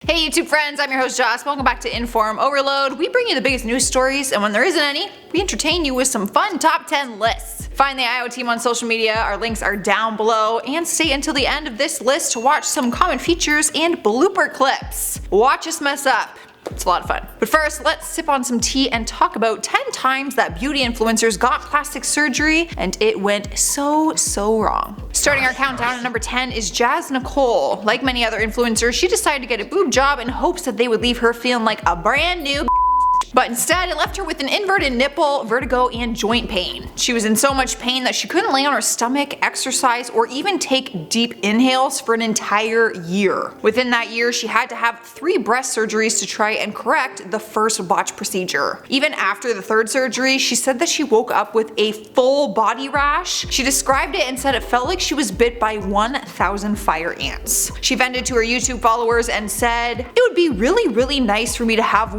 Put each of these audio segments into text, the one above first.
Hey YouTube friends, I'm your host Joss. Welcome back to InformOverload. We bring you the biggest news stories, and when there isn't any, we entertain you with some fun top 10 lists. Find the IO team on social media, our links are down below, and stay until the end of this list to watch some common features and blooper clips. Watch us mess up. It's a lot of fun. But first, let's sip on some tea and talk about 10 times that beauty influencers got plastic surgery and it went so wrong. Starting our countdown at number 10 is Nicole. Like many other influencers, she decided to get a boob job in hopes that they would leave her feeling like a brand new but instead it left her with an inverted nipple, vertigo, and joint pain. She was in so much pain that she couldn't lay on her stomach, exercise, or even take deep inhales for an entire year. Within that year, she had to have 3 breast surgeries to try and correct the first botch procedure. Even after the 3rd surgery, she said that she woke up with a full body rash. She described it and said it felt like she was bit by 1,000 fire ants. She vented to her YouTube followers and said, "It would be really nice for me to have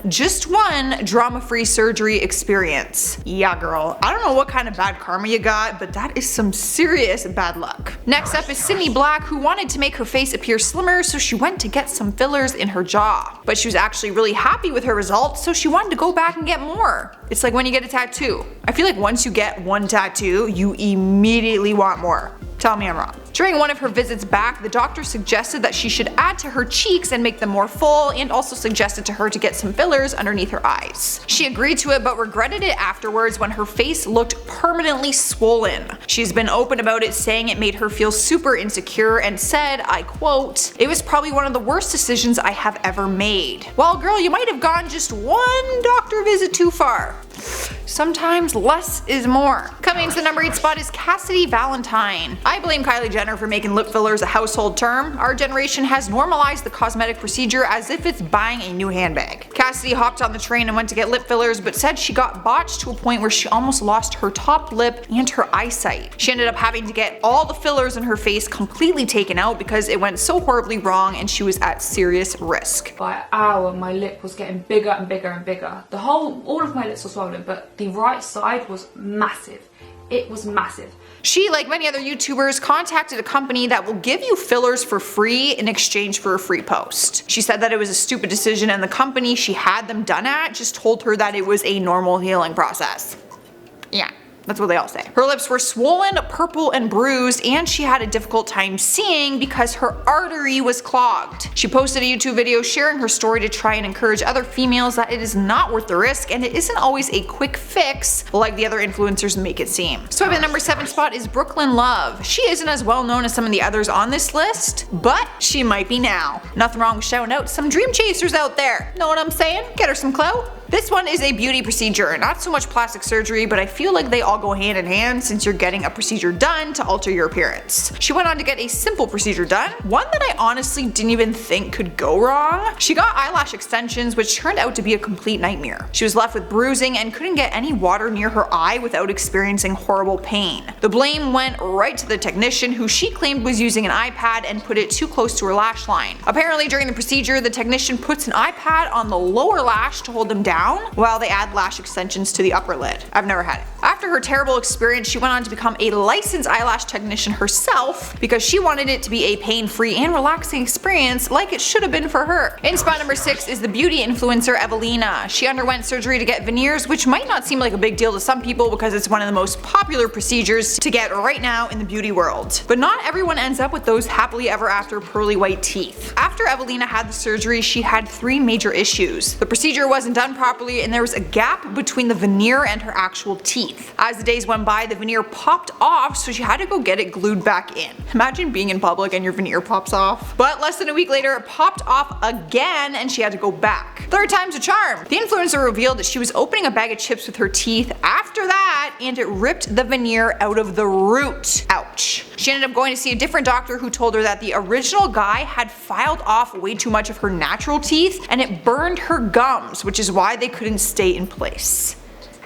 just one drama-free surgery experience." Yeah girl, I don't know what kind of bad karma you got, but that is some serious bad luck. Next up is Cydnee Black, who wanted to make her face appear slimmer, so she went to get some fillers in her jaw. But she was actually really happy with her results, so she wanted to go back and get more. It's like when you get a tattoo. I feel like once you get one tattoo, you immediately want more. Tell me I'm wrong. During one of her visits back, the doctor suggested that she should add to her cheeks and make them more full, and also suggested to her to get some fillers underneath her eyes. She agreed to it but regretted it afterwards when her face looked permanently swollen. She's been open about it, saying it made her feel super insecure and said, I quote, "It was probably one of the worst decisions I have ever made." Well girl, you might have gone just one doctor visit too far. Sometimes less is more. Coming to the number 8 spot is Cassidy Valentine. I blame Kylie Jenner for making lip fillers a household term. Our generation has normalized the cosmetic procedure as if it's buying a new handbag. Cassidy hopped on the train and went to get lip fillers, but said she got botched to a point where she almost lost her top lip and her eyesight. She ended up having to get all the fillers in her face completely taken out because it went so horribly wrong and she was at serious risk. By an hour, my lip was getting bigger and bigger and bigger. All of my lips were swollen, but the right side was massive. It was massive. She, like many other YouTubers, contacted a company that will give you fillers for free in exchange for a free post. She said that it was a stupid decision and the company she had them done at just told her that it was a normal healing process. Yeah. That's what they all say. Her lips were swollen, purple, and bruised, and she had a difficult time seeing because her artery was clogged. She posted a YouTube video sharing her story to try and encourage other females that it is not worth the risk and it isn't always a quick fix like the other influencers make it seem. So the number 7 spot is Brooklyn Love. She isn't as well known as some of the others on this list, but she might be now. Nothing wrong with shouting out some dream chasers out there. Know what I'm saying? Get her some clout. This one is a beauty procedure, not so much plastic surgery, but I feel like they all go hand in hand since you're getting a procedure done to alter your appearance. She went on to get a simple procedure done, one that I honestly didn't even think could go wrong. She got eyelash extensions, which turned out to be a complete nightmare. She was left with bruising and couldn't get any water near her eye without experiencing horrible pain. The blame went right to the technician, who she claimed was using an iPad and put it too close to her lash line. Apparently during the procedure, the technician puts an iPad on the lower lash to hold them down, while they add lash extensions to the upper lid. I've never had it. After her terrible experience, she went on to become a licensed eyelash technician herself because she wanted it to be a pain-free and relaxing experience like it should have been for her. In spot number 6 is the beauty influencer Evelina. She underwent surgery to get veneers, which might not seem like a big deal to some people because it's one of the most popular procedures to get right now in the beauty world. But not everyone ends up with those happily ever after pearly white teeth. After Evelina had the surgery, she had 3 major issues. The procedure wasn't done properly and there was a gap between the veneer and her actual teeth. As the days went by, the veneer popped off, so she had to go get it glued back in. Imagine being in public and your veneer pops off. But less than a week later, it popped off again and she had to go back. 3rd time's a charm. The influencer revealed that she was opening a bag of chips with her teeth after that and it ripped the veneer out of the root. Ouch. She ended up going to see a different doctor who told her that the original guy had filed off way too much of her natural teeth and it burned her gums, which is why they couldn't stay in place.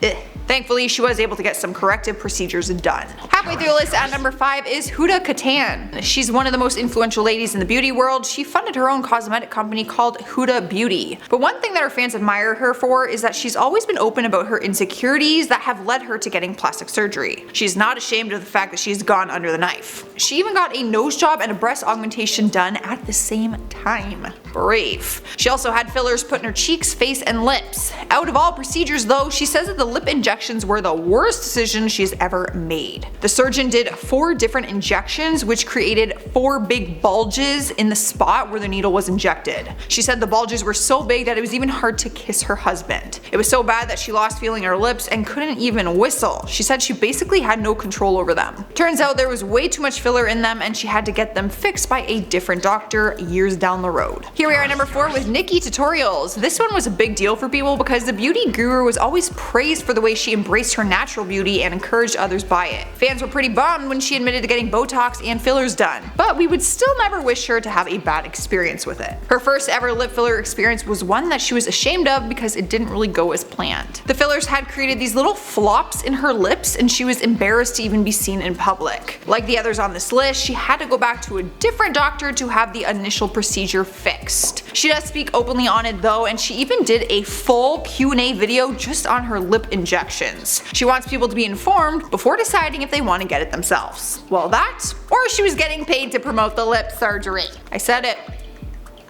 Ugh. Thankfully, she was able to get some corrective procedures done. Halfway through the list at number 5 is Huda Kattan. She's one of the most influential ladies in the beauty world. She funded her own cosmetic company called Huda Beauty. But one thing that her fans admire her for is that she's always been open about her insecurities that have led her to getting plastic surgery. She's not ashamed of the fact that she's gone under the knife. She even got a nose job and a breast augmentation done at the same time. Brave. She also had fillers put in her cheeks, face, and lips. Out of all procedures though, she says that the lip injections were the worst decision she's ever made. The surgeon did 4 different injections which created 4 big bulges in the spot where the needle was injected. She said the bulges were so big that it was even hard to kiss her husband. It was so bad that she lost feeling in her lips and couldn't even whistle. She said she basically had no control over them. Turns out there was way too much filler in them and she had to get them fixed by a different doctor years down the road. Here we are at number 4 with Nikkie Tutorials. This one was a big deal for people because the beauty guru was always praised for the way she embraced her natural beauty and encouraged others by it. Fans were pretty bummed when she admitted to getting Botox and fillers done, but we would still never wish her to have a bad experience with it. Her first ever lip filler experience was one that she was ashamed of because it didn't really go as planned. The fillers had created these little flops in her lips and she was embarrassed to even be seen in public. Like the others on this list, she had to go back to a different doctor to have the initial procedure fixed. She does speak openly on it though, and she even did a full Q&A video just on her lip injections. She wants people to be informed before deciding if they want to get it themselves. Well, that, or she was getting paid to promote the lip surgery. I said it.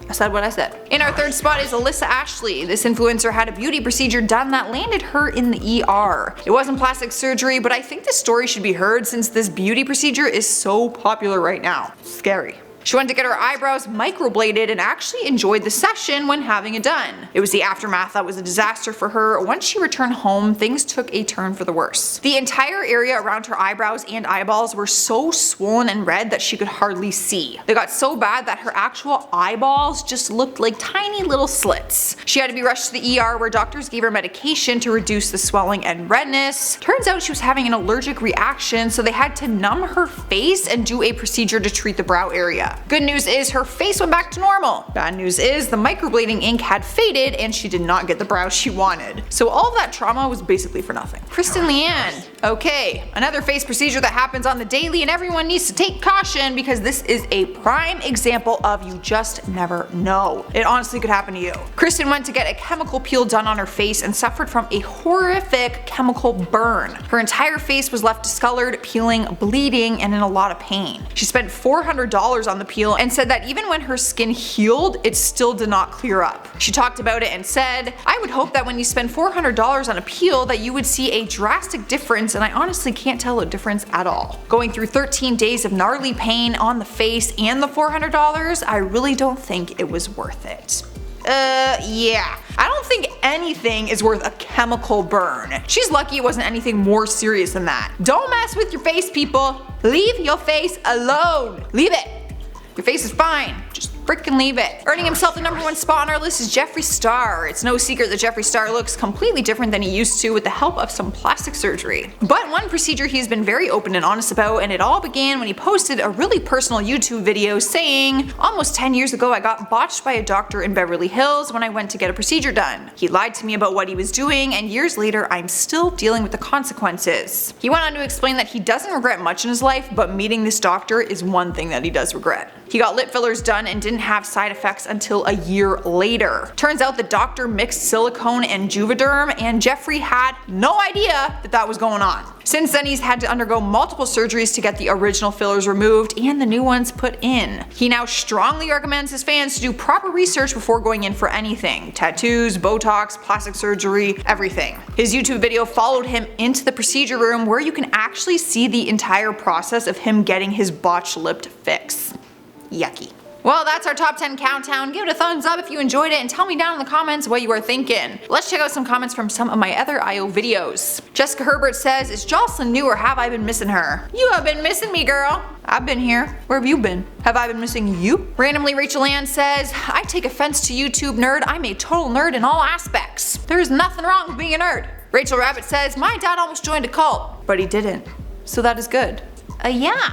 I said what I said. In our 3rd spot is Alissa Ashley. This influencer had a beauty procedure done that landed her in the ER. It wasn't plastic surgery, but I think this story should be heard since this beauty procedure is so popular right now. Scary. She went to get her eyebrows microbladed and actually enjoyed the session when having it done. It was the aftermath that was a disaster for her. Once she returned home, things took a turn for the worse. The entire area around her eyebrows and eyeballs were so swollen and red that she could hardly see. They got so bad that her actual eyeballs just looked like tiny little slits. She had to be rushed to the ER where doctors gave her medication to reduce the swelling and redness. Turns out she was having an allergic reaction, so they had to numb her face and do a procedure to treat the brow area. Good news is her face went back to normal. Bad news is the microblading ink had faded and she did not get the brows she wanted. So all of that trauma was basically for nothing. Kristen Leanne. Okay, another face procedure that happens on the daily and everyone needs to take caution because this is a prime example of you just never know. It honestly could happen to you. Kristen went to get a chemical peel done on her face and suffered from a horrific chemical burn. Her entire face was left discolored, peeling, bleeding, and in a lot of pain. She spent $400 on the peel and said that even when her skin healed, it still did not clear up. She talked about it and said, "I would hope that when you spend $400 on a peel that you would see a drastic difference, and I honestly can't tell a difference at all. Going through 13 days of gnarly pain on the face and the $400, I really don't think it was worth it." Yeah. I don't think anything is worth a chemical burn. She's lucky it wasn't anything more serious than that. Don't mess with your face, people. Leave your face alone. Leave it. Your face is fine. Just freaking leave it. Earning himself the #1 spot on our list is Jeffree Star. It's no secret that Jeffree Star looks completely different than he used to with the help of some plastic surgery. But one procedure he's been very open and honest about, and it all began when he posted a really personal YouTube video saying, "Almost 10 years ago I got botched by a doctor in Beverly Hills when I went to get a procedure done. He lied to me about what he was doing, and years later I'm still dealing with the consequences." He went on to explain that he doesn't regret much in his life, but meeting this doctor is one thing that he does regret. He got lip fillers done and didn't have side effects until a year later. Turns out the doctor mixed silicone and Juvederm, and Jeffree had no idea that that was going on. Since then he's had to undergo multiple surgeries to get the original fillers removed and the new ones put in. He now strongly recommends his fans to do proper research before going in for anything. Tattoos, Botox, plastic surgery, everything. His YouTube video followed him into the procedure room where you can actually see the entire process of him getting his botched lip fix. Yucky. Well, that's our top 10 countdown. Give it a thumbs up if you enjoyed it and tell me down in the comments what you are thinking. Let's check out some comments from some of my other IO videos. Jessica Herbert says, "Is Jocelyn new or have I been missing her?" You have been missing me, girl. I've been here. Where have you been? Have I been missing you? Randomly Rachel Ann says, "I take offense to YouTube nerd. I'm a total nerd in all aspects. There's nothing wrong with being a nerd." Rachel Rabbit says, "My dad almost joined a cult, but he didn't. So that is good." Yeah.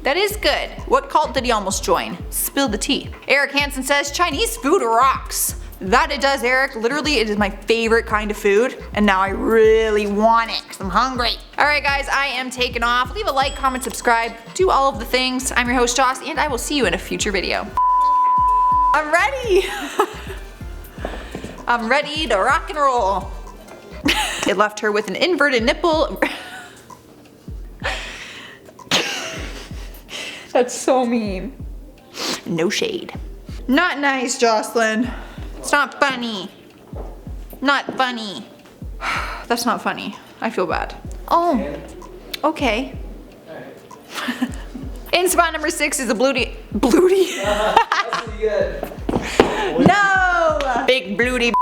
That is good. What cult did he almost join? Spill the tea. Eric Hansen says, "Chinese food rocks." That it does, Eric. Literally, it is my favorite kind of food, and now I really want it because I'm hungry. Alright guys, I am taking off. Leave a like, comment, subscribe, do all of the things. I'm your host Joss, and I will see you in a future video. I'm ready! I'm ready to rock and roll. It left her with an inverted nipple. That's so mean. No shade. Not nice, Jocelyn. It's not funny. Not funny. That's not funny. I feel bad. Oh, okay. In spot number 6 is the blooty. No! Big blooty.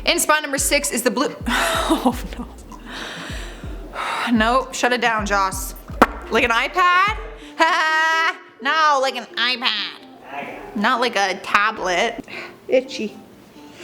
In spot number 6 is the blue. Oh no. Nope, shut it down, Joss. Like an iPad? No, like an iPad. Not like a tablet. Itchy.